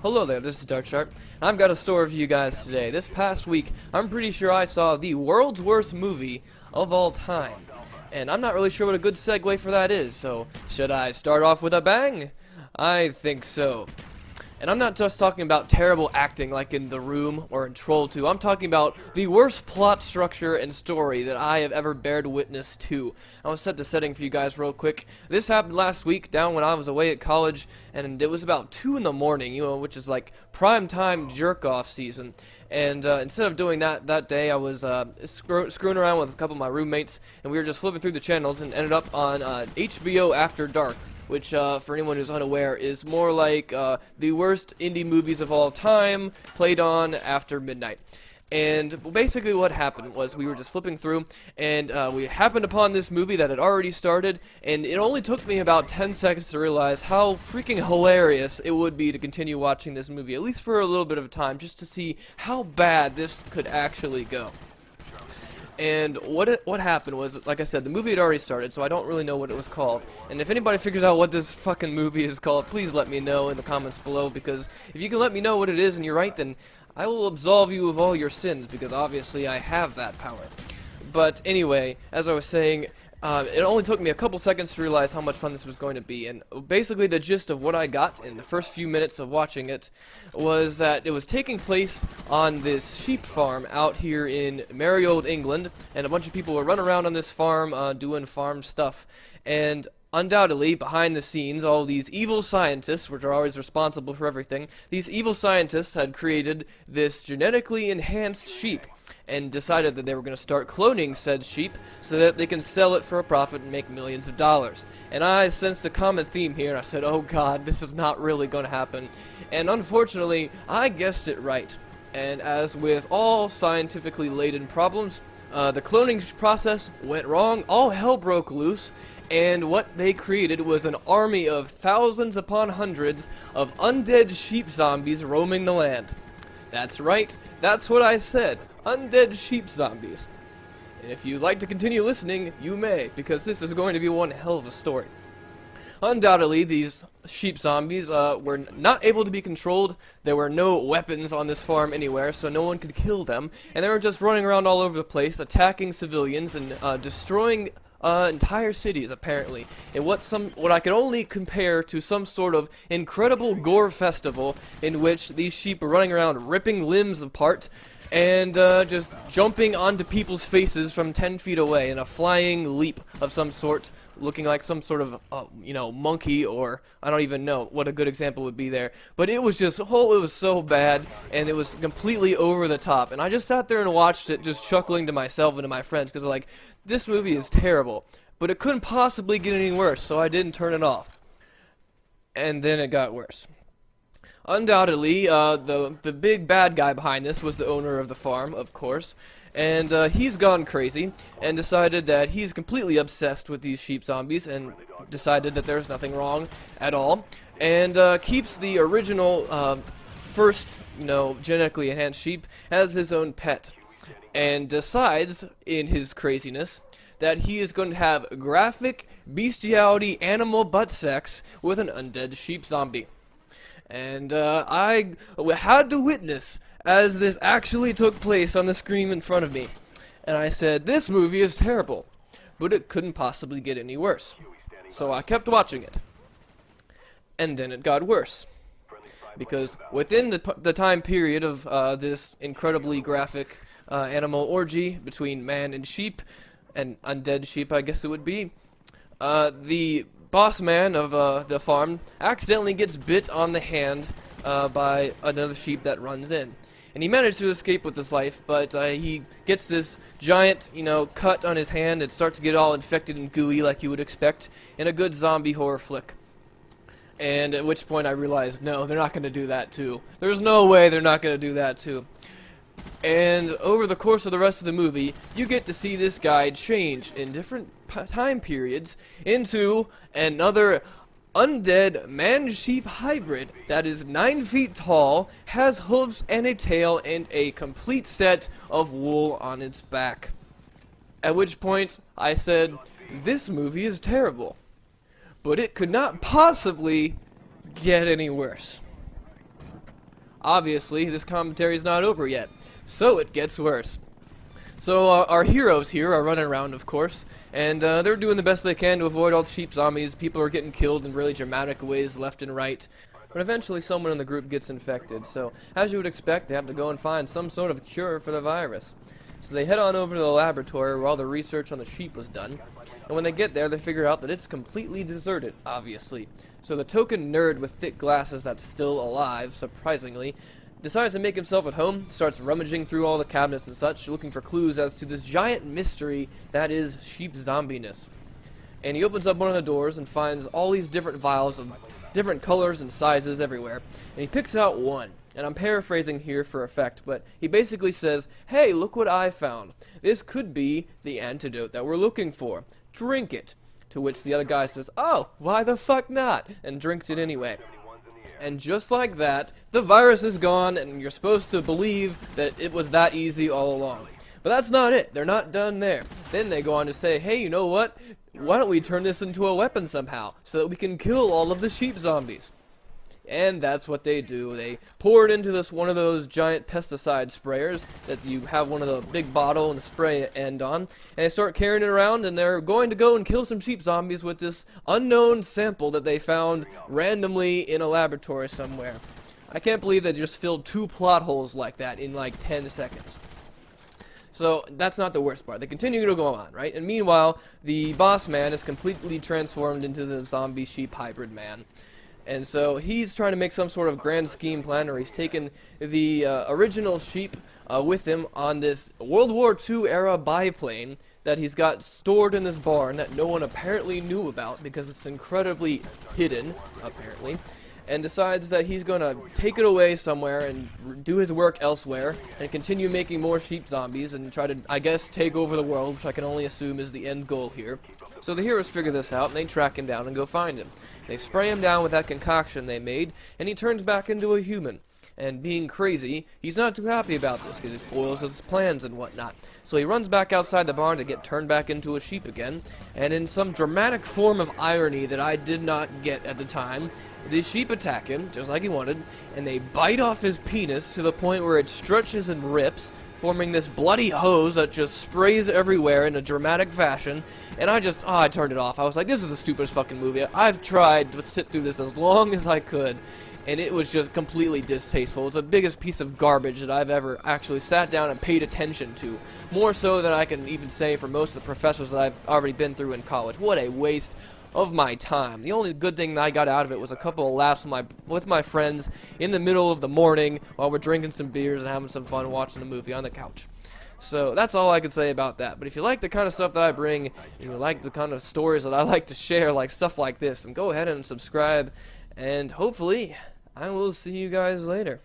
Hello there, this is DartShart. I've got a story for you guys today. This past week, I'm pretty sure I saw the world's worst movie of all time. And I'm not really sure what a good segue for that is, so should I start off with a bang? I think so. And I'm not just talking about terrible acting like in The Room or in Troll 2. I'm talking about the worst plot structure and story that I have ever bared witness to. I'll set the setting for you guys real quick. This happened last week down when I was away at college, and it was about 2 in the morning, which is like prime time jerk-off season. And instead of doing that day, I was screwing around with a couple of my roommates, and we were just flipping through the channels and ended up on HBO After Dark, which, for anyone who's unaware, is more like the worst indie movies of all time played on after midnight. And basically what happened was we were just flipping through, and we happened upon this movie that had already started, and it only took me about 10 seconds to realize how freaking hilarious it would be to continue watching this movie, at least for a little bit of time, just to see how bad this could actually go. And what happened was, like I said, the movie had already started, so I don't really know what it was called. And if anybody figures out what this fucking movie is called, please let me know in the comments below, because if you can let me know what it is and you're right, then I will absolve you of all your sins, because obviously I have that power. But anyway, as I was saying, it only took me a couple seconds to realize how much fun this was going to be, and basically the gist of what I got in the first few minutes of watching it was that it was taking place on this sheep farm out here in merry old England, and a bunch of people were running around on this farm doing farm stuff, and undoubtedly, behind the scenes, all these evil scientists, which are always responsible for everything, these evil scientists had created this genetically enhanced sheep, and decided that they were going to start cloning said sheep so that they can sell it for a profit and make millions of dollars. And I sensed a common theme here, and I said, oh god, this is not really going to happen. And unfortunately, I guessed it right. And as with all scientifically laden problems, the cloning process went wrong, all hell broke loose, and what they created was an army of thousands upon hundreds of undead sheep zombies roaming the land. That's right, that's what I said. Undead sheep zombies. And if you'd like to continue listening, you may, because this is going to be one hell of a story. Undoubtedly, these sheep zombies were not able to be controlled. There were no weapons on this farm anywhere, so no one could kill them. And they were just running around all over the place, attacking civilians and destroying entire cities, apparently, in what I could only compare to some sort of incredible gore festival in which these sheep are running around ripping limbs apart and just jumping onto people's faces from 10 feet away in a flying leap of some sort, looking like some sort of, monkey, or I don't even know what a good example would be there. But it was just, it was so bad, and it was completely over the top. And I just sat there and watched it, just chuckling to myself and to my friends, because like, this movie is terrible. But it couldn't possibly get any worse, so I didn't turn it off. And then it got worse. Undoubtedly, the big bad guy behind this was the owner of the farm, of course, and he's gone crazy and decided that he's completely obsessed with these sheep zombies and decided that there's nothing wrong at all, and keeps the original first, genetically enhanced sheep as his own pet, and decides, in his craziness, that he is going to have graphic bestiality animal butt sex with an undead sheep zombie. And I had to witness as this actually took place on the screen in front of me. And I said, this movie is terrible, but it couldn't possibly get any worse. So I kept watching it. And then it got worse. Because within the time period of this incredibly graphic animal orgy between man and sheep, and undead sheep I guess it would be, the boss man of the farm accidentally gets bit on the hand by another sheep that runs in. And he managed to escape with his life, but he gets this giant, cut on his hand and starts to get all infected and gooey like you would expect in a good zombie horror flick. And at which point I realized, no, they're not going to do that too. There's no way they're not going to do that too. And over the course of the rest of the movie, you get to see this guy change in different time periods into another undead man-sheep hybrid that is 9 feet tall, has hooves and a tail, and a complete set of wool on its back. At which point, I said, this movie is terrible. But it could not possibly get any worse. obviously, this commentary is not over yet. So it gets worse. So our heroes here are running around, of course, and they're doing the best they can to avoid all the sheep zombies. People are getting killed in really dramatic ways left and right. But eventually someone in the group gets infected, so as you would expect, they have to go and find some sort of cure for the virus. So they head on over to the laboratory where all the research on the sheep was done, and when they get there, they figure out that it's completely deserted, obviously. So the token nerd with thick glasses that's still alive, surprisingly, decides to make himself at home, starts rummaging through all the cabinets and such, looking for clues as to this giant mystery that is sheep zombiness. And he opens up one of the doors and finds all these different vials of different colors and sizes everywhere, and he picks out one. And I'm paraphrasing here for effect, but he basically says, "Hey, look what I found. This could be the antidote that we're looking for. Drink it." To which the other guy says, "Oh, why the fuck not?" and drinks it anyway. And just like that, the virus is gone, and you're supposed to believe that it was that easy all along. But that's not it. They're not done there. Then they go on to say, "Hey, you know what? Why don't we turn this into a weapon somehow, so that we can kill all of the sheep zombies?" And that's what they do. They pour it into one of those giant pesticide sprayers that you have one of the big bottle and the spray end on, and they start carrying it around, and they're going to go and kill some sheep zombies with this unknown sample that they found randomly in a laboratory somewhere. I can't believe they just filled 2 plot holes like that in like 10 seconds. So that's not the worst part. They continue to go on, right? And meanwhile, the boss man is completely transformed into the zombie sheep hybrid man. And so he's trying to make some sort of grand scheme plan, or he's taken the original sheep with him on this World War II era biplane that he's got stored in this barn that no one apparently knew about because it's incredibly hidden, apparently, and decides that he's going to take it away somewhere and do his work elsewhere and continue making more sheep zombies and try to, I guess, take over the world, which I can only assume is the end goal here. So the heroes figure this out, and they track him down and go find him. They spray him down with that concoction they made, and he turns back into a human. And being crazy, he's not too happy about this because it foils his plans and whatnot. So he runs back outside the barn to get turned back into a sheep again, and in some dramatic form of irony that I did not get at the time, the sheep attack him, just like he wanted, and they bite off his penis to the point where it stretches and rips, forming this bloody hose that just sprays everywhere in a dramatic fashion. And I turned it off. I was like, this is the stupidest fucking movie. I've tried to sit through this as long as I could, and it was just completely distasteful. It was the biggest piece of garbage that I've ever actually sat down and paid attention to. More so than I can even say for most of the professors that I've already been through in college. What a waste of my time. The only good thing that I got out of it was a couple of laughs with my friends in the middle of the morning while we're drinking some beers and having some fun watching a movie on the couch. So that's all I can say about that. But if you like the kind of stuff that I bring, and you like the kind of stories that I like to share, like stuff like this, then go ahead and subscribe, and hopefully I will see you guys later.